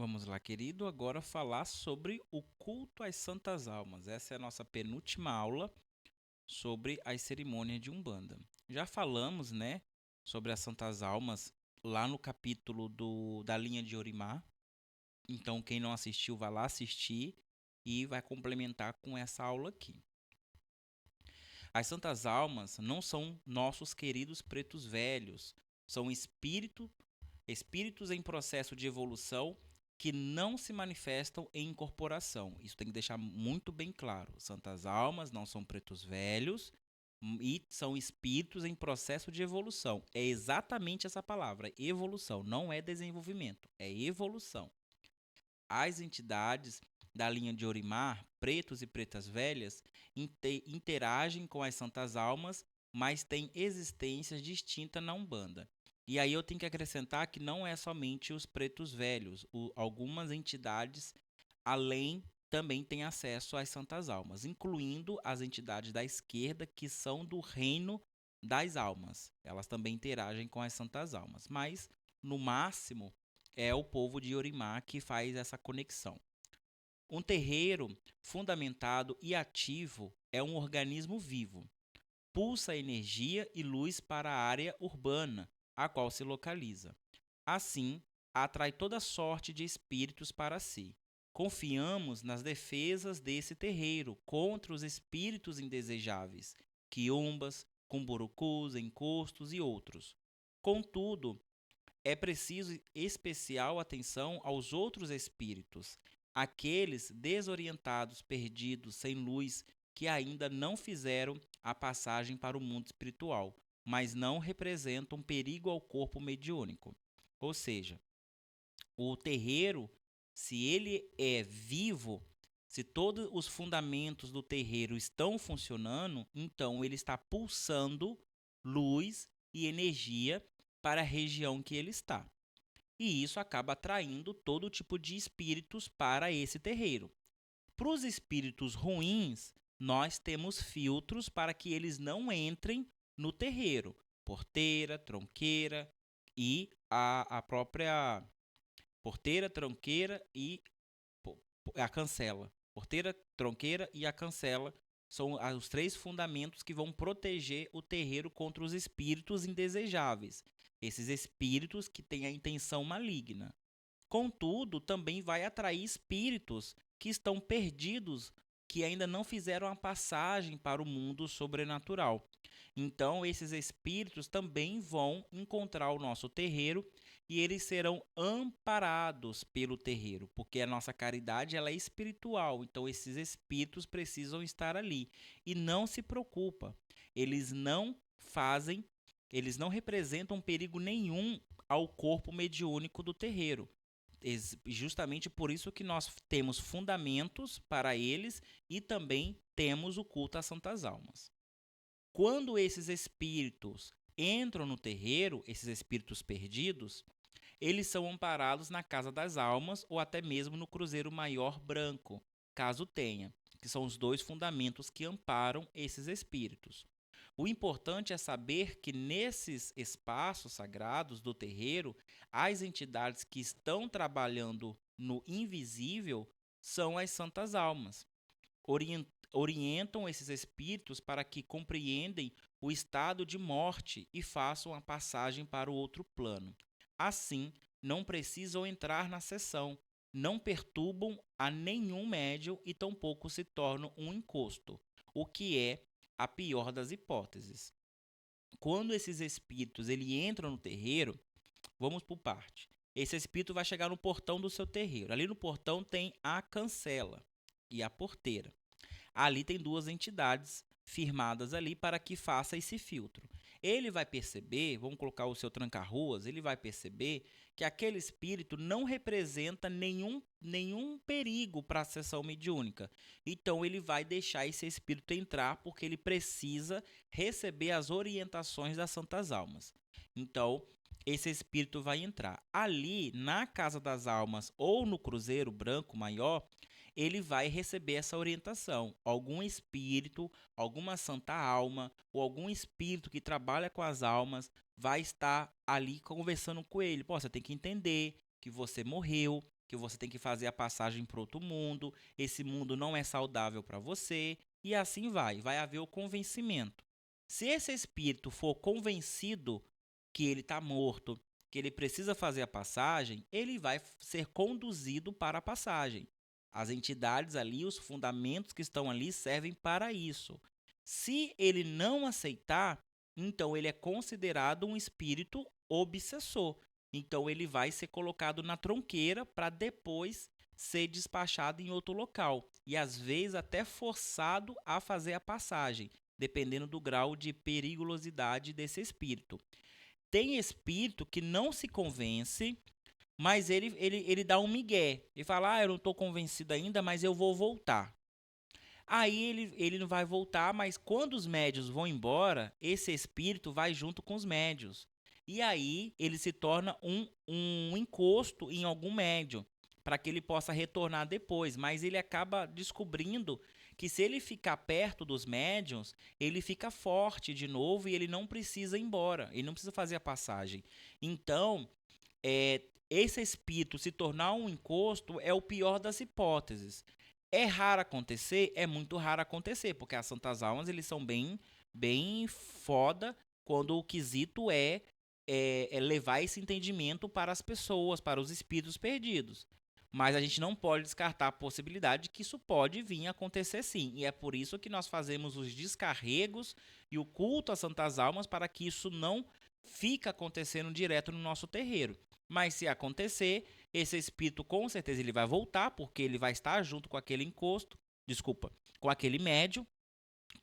Vamos lá, querido, agora falar sobre o culto às santas almas. Essa é a nossa penúltima aula sobre as cerimônias de Umbanda. Já falamos, né, sobre as santas almas lá no capítulo da linha de Orimá. Então, quem não assistiu, vai lá assistir e vai complementar com essa aula aqui. As santas almas não são nossos queridos pretos velhos, são espíritos em processo de evolução que não se manifestam em incorporação. Isso tem que deixar muito bem claro. Santas almas não são pretos velhos e são espíritos em processo de evolução. É exatamente essa palavra, evolução. Não é desenvolvimento, é evolução. As entidades da linha de Orimar, pretos e pretas velhas, interagem com as santas almas, mas têm existências distintas na Umbanda. E aí eu tenho que acrescentar que não é somente os pretos velhos, algumas entidades além também têm acesso às santas almas, incluindo as entidades da esquerda que são do reino das almas. Elas também interagem com as santas almas, mas no máximo é o povo de Orimá que faz essa conexão. Um terreiro fundamentado e ativo é um organismo vivo. Pulsa energia e luz para a área urbana, a qual se localiza. Assim, atrai toda sorte de espíritos para si. Confiamos nas defesas desse terreiro contra os espíritos indesejáveis, quiumbas, cumburucus, encostos e outros. Contudo, é preciso especial atenção aos outros espíritos, aqueles desorientados, perdidos, sem luz, que ainda não fizeram a passagem para o mundo espiritual, mas não representam perigo ao corpo mediúnico. Ou seja, o terreiro, se ele é vivo, se todos os fundamentos do terreiro estão funcionando, então ele está pulsando luz e energia para a região que ele está. E isso acaba atraindo todo tipo de espíritos para esse terreiro. Para os espíritos ruins, nós temos filtros para que eles não entrem no terreiro. Porteira, tronqueira e a própria porteira, tronqueira e a cancela. Porteira, tronqueira e a cancela são os três fundamentos que vão proteger o terreiro contra os espíritos indesejáveis. Esses espíritos que têm a intenção maligna. Contudo, também vai atrair espíritos que estão perdidos, que ainda não fizeram a passagem para o mundo sobrenatural. Então, esses espíritos também vão encontrar o nosso terreiro e eles serão amparados pelo terreiro, porque a nossa caridade ela é espiritual. Então, esses espíritos precisam estar ali. E não se preocupa, eles não fazem, eles não representam perigo nenhum ao corpo mediúnico do terreiro. Justamente por isso que nós temos fundamentos para eles e também temos o culto às santas almas. Quando esses espíritos entram no terreiro, esses espíritos perdidos, eles são amparados na Casa das Almas ou até mesmo no Cruzeiro Maior Branco, caso tenha, que são os dois fundamentos que amparam esses espíritos. O importante é saber que nesses espaços sagrados do terreiro, as entidades que estão trabalhando no invisível são as santas almas. Orientam esses espíritos para que compreendem o estado de morte e façam a passagem para o outro plano. Assim, não precisam entrar na sessão, não perturbam a nenhum médium e tampouco se tornam um encosto, o que é a pior das hipóteses. Quando esses espíritos entram no terreiro, vamos por parte. Esse espírito vai chegar no portão do seu terreiro. Ali no portão tem a cancela e a porteira. Ali tem duas entidades firmadas ali para que faça esse filtro. Ele vai perceber, vamos colocar o seu tranca-ruas, ele vai perceber que aquele espírito não representa nenhum perigo para a sessão mediúnica. Então ele vai deixar esse espírito entrar porque ele precisa receber as orientações das santas almas. Então, esse espírito vai entrar. Ali, na Casa das Almas ou no Cruzeiro Branco Maior, ele vai receber essa orientação. Algum espírito, alguma santa alma ou algum espírito que trabalha com as almas vai estar ali conversando com ele. Pô, você tem que entender que você morreu, que você tem que fazer a passagem para outro mundo, esse mundo não é saudável para você, e assim vai haver o convencimento. Se esse espírito for convencido que ele está morto, que ele precisa fazer a passagem, ele vai ser conduzido para a passagem. As entidades ali, os fundamentos que estão ali servem para isso. Se ele não aceitar, então ele é considerado um espírito obsessor. Então ele vai ser colocado na tronqueira para depois ser despachado em outro local. E às vezes até forçado a fazer a passagem, dependendo do grau de periculosidade desse espírito. Tem espírito que não se convence, mas ele dá um migué. Ele fala, eu não estou convencido ainda, mas eu vou voltar. Aí ele não vai voltar, mas quando os médios vão embora, esse espírito vai junto com os médios. E aí ele se torna um encosto em algum médium, para que ele possa retornar depois. Mas ele acaba descobrindo que se ele ficar perto dos médiums, ele fica forte de novo e ele não precisa ir embora, ele não precisa fazer a passagem. Então, esse espírito se tornar um encosto é o pior das hipóteses. É raro acontecer? É muito raro acontecer, porque as santas almas eles são bem foda quando o quesito é levar esse entendimento para as pessoas, para os espíritos perdidos. Mas a gente não pode descartar a possibilidade de que isso pode vir a acontecer sim. E é por isso que nós fazemos os descarregos e o culto às santas almas para que isso não fique acontecendo direto no nosso terreiro. Mas se acontecer, esse espírito com certeza ele vai voltar, porque ele vai estar junto com aquele com aquele médium,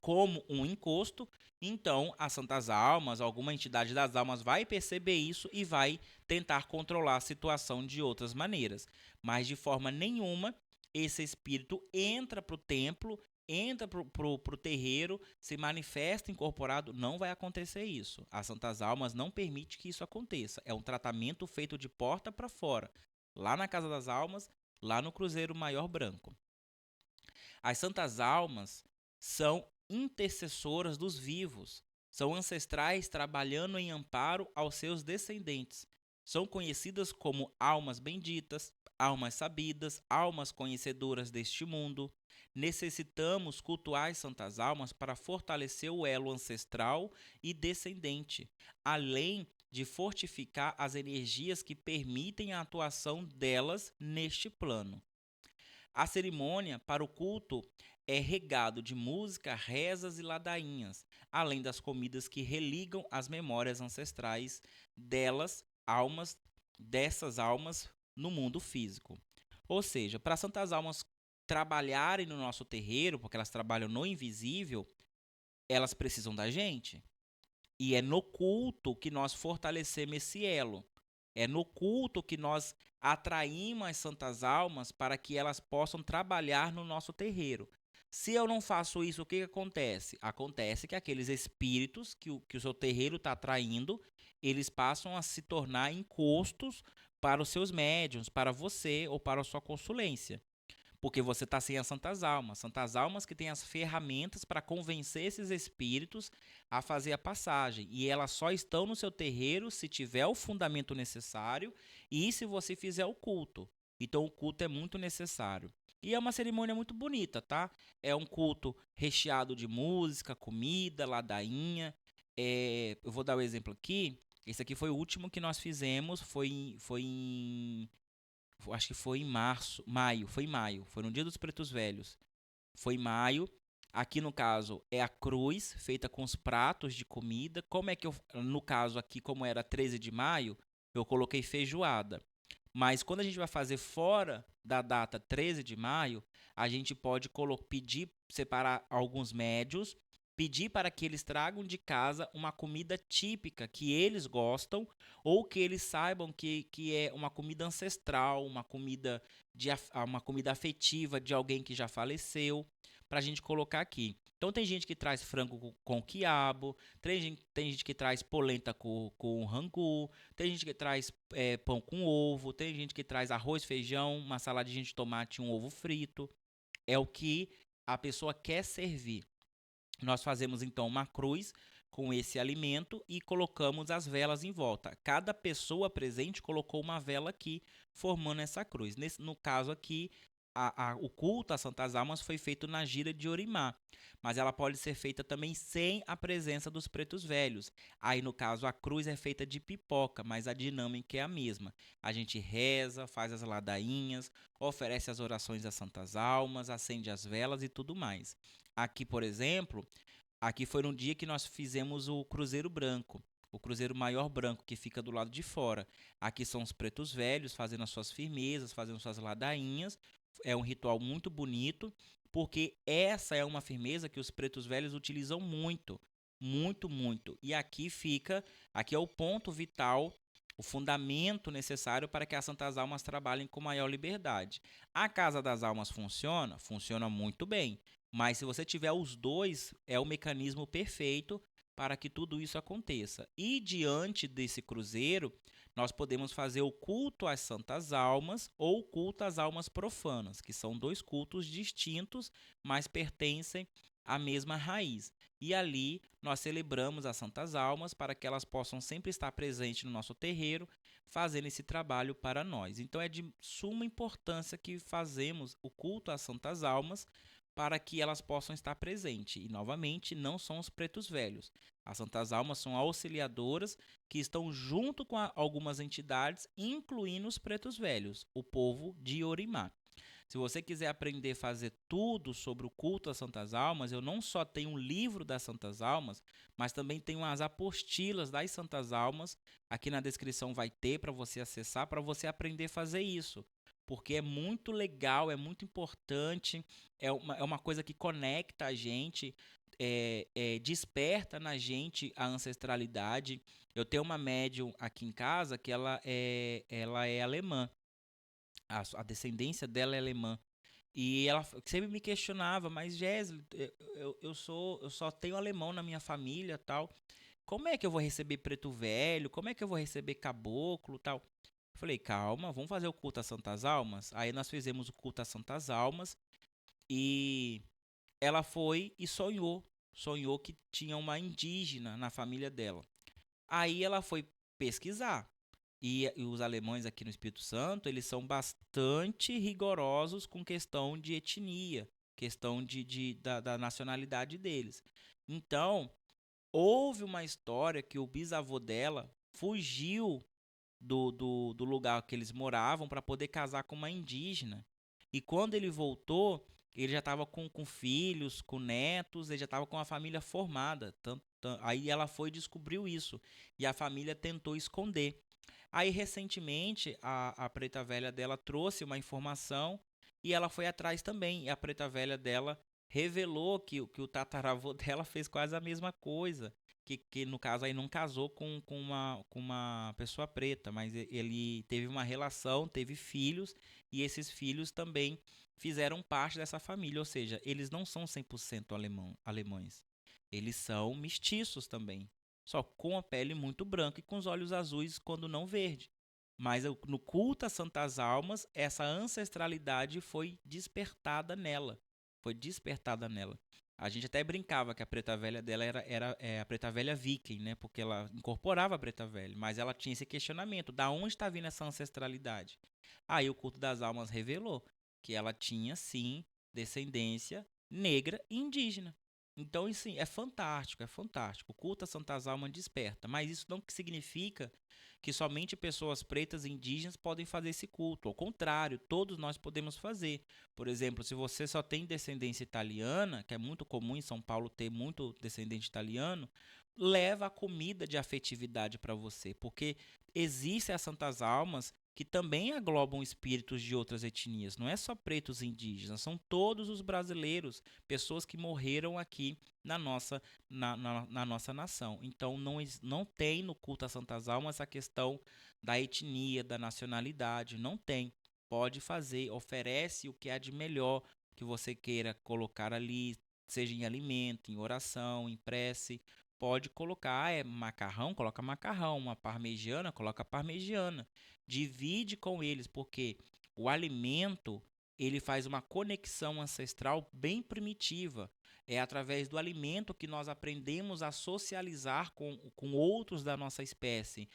como um encosto. Então, as santas almas, alguma entidade das almas vai perceber isso e vai tentar controlar a situação de outras maneiras. Mas de forma nenhuma esse espírito entra para o templo, entra para o terreiro, se manifesta incorporado. Não vai acontecer isso. As santas almas não permitem que isso aconteça. É um tratamento feito de porta para fora, lá na Casa das Almas, lá no Cruzeiro Maior Branco. As santas almas são intercessoras dos vivos, são ancestrais trabalhando em amparo aos seus descendentes. São conhecidas como almas benditas, almas sabidas, almas conhecedoras deste mundo. Necessitamos cultuar as santas almas para fortalecer o elo ancestral e descendente, além de fortificar as energias que permitem a atuação delas neste plano. A cerimônia para o culto é regado de música, rezas e ladainhas, além das comidas que religam as memórias ancestrais dessas almas no mundo físico. Ou seja, para as santas almas trabalharem no nosso terreiro, porque elas trabalham no invisível, elas precisam da gente. E é no culto que nós fortalecemos esse elo. É no culto que nós atraímos as santas almas para que elas possam trabalhar no nosso terreiro. Se eu não faço isso, o que acontece? Acontece que aqueles espíritos que o seu terreiro está atraindo, eles passam a se tornar encostos para os seus médiuns, para você ou para a sua consulência. Porque você está sem as santas almas que têm as ferramentas para convencer esses espíritos a fazer a passagem. E elas só estão no seu terreiro se tiver o fundamento necessário e se você fizer o culto. Então o culto é muito necessário. E é uma cerimônia muito bonita, tá? É um culto recheado de música, comida, ladainha. Eu vou dar o exemplo aqui. Esse aqui foi o último que nós fizemos, acho que foi em maio, foi no Dia dos Pretos Velhos. Foi em maio. Aqui no caso é a cruz feita com os pratos de comida. Como é que no caso aqui, como era 13 de maio, eu coloquei feijoada. Mas quando a gente vai fazer fora da data 13 de maio, a gente pode pedir, separar alguns médios, pedir para que eles tragam de casa uma comida típica que eles gostam ou que eles saibam que é uma comida ancestral, uma comida afetiva de alguém que já faleceu, para a gente colocar aqui. Então tem gente que traz frango com quiabo, tem gente que traz polenta com rangu, tem gente que traz pão com ovo, tem gente que traz arroz, feijão, uma saladinha de tomate e um ovo frito. É o que a pessoa quer servir. Nós fazemos então uma cruz com esse alimento e colocamos as velas em volta. Cada pessoa presente colocou uma vela aqui, formando essa cruz. No caso aqui, o culto às Santas Almas foi feito na gira de Orimá, mas ela pode ser feita também sem a presença dos pretos velhos. Aí, no caso, a cruz é feita de pipoca, mas a dinâmica é a mesma. A gente reza, faz as ladainhas, oferece as orações às Santas Almas, acende as velas e tudo mais. Aqui, por exemplo, aqui foi no dia que nós fizemos o Cruzeiro Branco, o Cruzeiro Maior Branco, que fica do lado de fora. Aqui são os pretos velhos fazendo as suas firmezas, fazendo suas ladainhas. É um ritual muito bonito, porque essa é uma firmeza que os pretos velhos utilizam muito, muito, muito. E aqui é o ponto vital, o fundamento necessário para que as Santas Almas trabalhem com maior liberdade. A Casa das Almas funciona? Funciona muito bem. Mas se você tiver os dois, é o mecanismo perfeito para que tudo isso aconteça. E diante desse cruzeiro, nós podemos fazer o culto às santas almas ou o culto às almas profanas, que são dois cultos distintos, mas pertencem à mesma raiz. E ali nós celebramos as santas almas para que elas possam sempre estar presentes no nosso terreiro, fazendo esse trabalho para nós. Então é de suma importância que fazemos o culto às santas almas para que elas possam estar presentes. E, novamente, não são os pretos velhos. As Santas Almas são auxiliadoras que estão junto com algumas entidades, incluindo os pretos velhos, o povo de Orimá. Se você quiser aprender a fazer tudo sobre o culto às Santas Almas, eu não só tenho um livro das Santas Almas, mas também tenho as apostilas das Santas Almas. Aqui na descrição vai ter para você acessar, para você aprender a fazer isso. Porque é muito legal, é muito importante, é uma coisa que conecta a gente, desperta na gente a ancestralidade. Eu tenho uma médium aqui em casa que ela é alemã, a descendência dela é alemã. E ela sempre me questionava, mas Jéssica, eu só tenho alemão na minha família, tal. Como é que eu vou receber preto velho? Como é que eu vou receber caboclo, tal? Eu falei, calma, vamos fazer o culto às Santas Almas? Aí nós fizemos o culto às Santas Almas e ela foi e sonhou que tinha uma indígena na família dela. Aí ela foi pesquisar. E os alemães aqui no Espírito Santo, eles são bastante rigorosos com questão de etnia, questão da nacionalidade deles. Então, houve uma história que o bisavô dela fugiu do lugar que eles moravam para poder casar com uma indígena. E quando ele voltou, ele já estava com filhos, com netos, ele já estava com a família formada. Aí ela foi e descobriu isso. E a família tentou esconder. Aí, recentemente, a preta velha dela trouxe uma informação e ela foi atrás também. E a preta velha dela revelou que o tataravô dela fez quase a mesma coisa. Que no caso aí não casou com uma pessoa preta, mas ele teve uma relação, teve filhos, e esses filhos também fizeram parte dessa família. Ou seja, eles não são 100% alemães. Eles são mestiços também, só com a pele muito branca e com os olhos azuis quando não verde. Mas no culto às Santas Almas, essa ancestralidade foi despertada nela. Foi despertada nela. A gente até brincava que a preta velha dela era a preta velha viking, né? Porque ela incorporava a preta velha, mas ela tinha esse questionamento: da onde está vindo essa ancestralidade? Aí o culto das almas revelou que ela tinha sim descendência negra e indígena. Então, assim, é fantástico, é fantástico. O culto às Santas Almas desperta, mas isso não significa que somente pessoas pretas e indígenas podem fazer esse culto. Ao contrário, todos nós podemos fazer. Por exemplo, se você só tem descendência italiana, que é muito comum em São Paulo ter muito descendente italiano, leva a comida de afetividade para você, porque existem as Santas Almas que também aglobam espíritos de outras etnias. Não é só pretos e indígenas, são todos os brasileiros, pessoas que morreram aqui na nossa nação. Então não tem no culto às Santas Almas essa questão da etnia, da nacionalidade, não tem. Pode fazer, oferece o que há de melhor que você queira colocar ali, seja em alimento, em oração, em prece. Pode colocar, é macarrão, coloca macarrão, uma parmegiana, coloca parmegiana. Divide com eles, porque o alimento ele faz uma conexão ancestral bem primitiva. É através do alimento que nós aprendemos a socializar com outros da nossa espécie,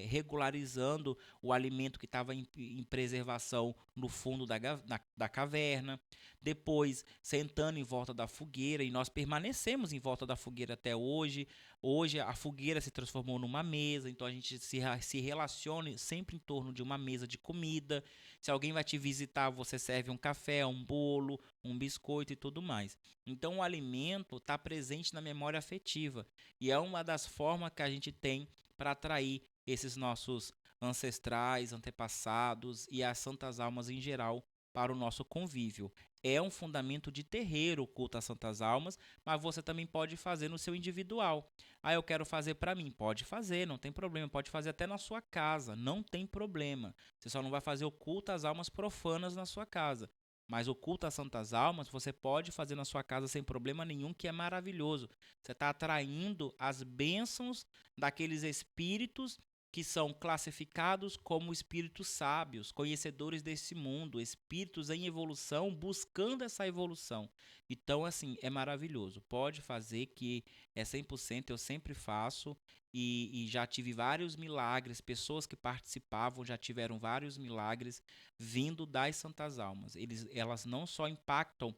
regularizando o alimento que estava em preservação no fundo da caverna. Depois, sentando em volta da fogueira, e nós permanecemos em volta da fogueira até hoje. Hoje, a fogueira se transformou numa mesa, então a gente se relaciona sempre em torno de uma mesa de comida. Se alguém vai te visitar, você serve um café, um bolo, um biscoito e tudo mais. Então, o alimento está presente na memória afetiva e é uma das formas que a gente tem para atrair esses nossos ancestrais, antepassados e as santas almas em geral para o nosso convívio. É um fundamento de terreiro o culto às santas almas, mas você também pode fazer no seu individual. Ah, eu quero fazer para mim. Pode fazer, não tem problema. Pode fazer até na sua casa, não tem problema. Você só não vai fazer o culto às almas profanas na sua casa. Mas o culto às santas almas você pode fazer na sua casa sem problema nenhum, que é maravilhoso. Você está atraindo as bênçãos daqueles espíritos que são classificados como espíritos sábios, conhecedores desse mundo, espíritos em evolução, buscando essa evolução. Então, assim, é maravilhoso. Pode fazer, que é 100%, eu sempre faço. E já tive vários milagres, pessoas que participavam já tiveram vários milagres vindo das santas almas. Elas não só impactam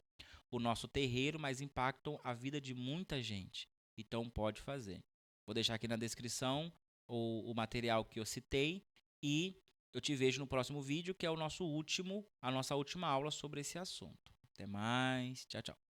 o nosso terreiro, mas impactam a vida de muita gente. Então pode fazer. Vou deixar aqui na descrição o material que eu citei e eu te vejo no próximo vídeo, que é a nossa última aula sobre esse assunto. Até mais. Tchau, tchau.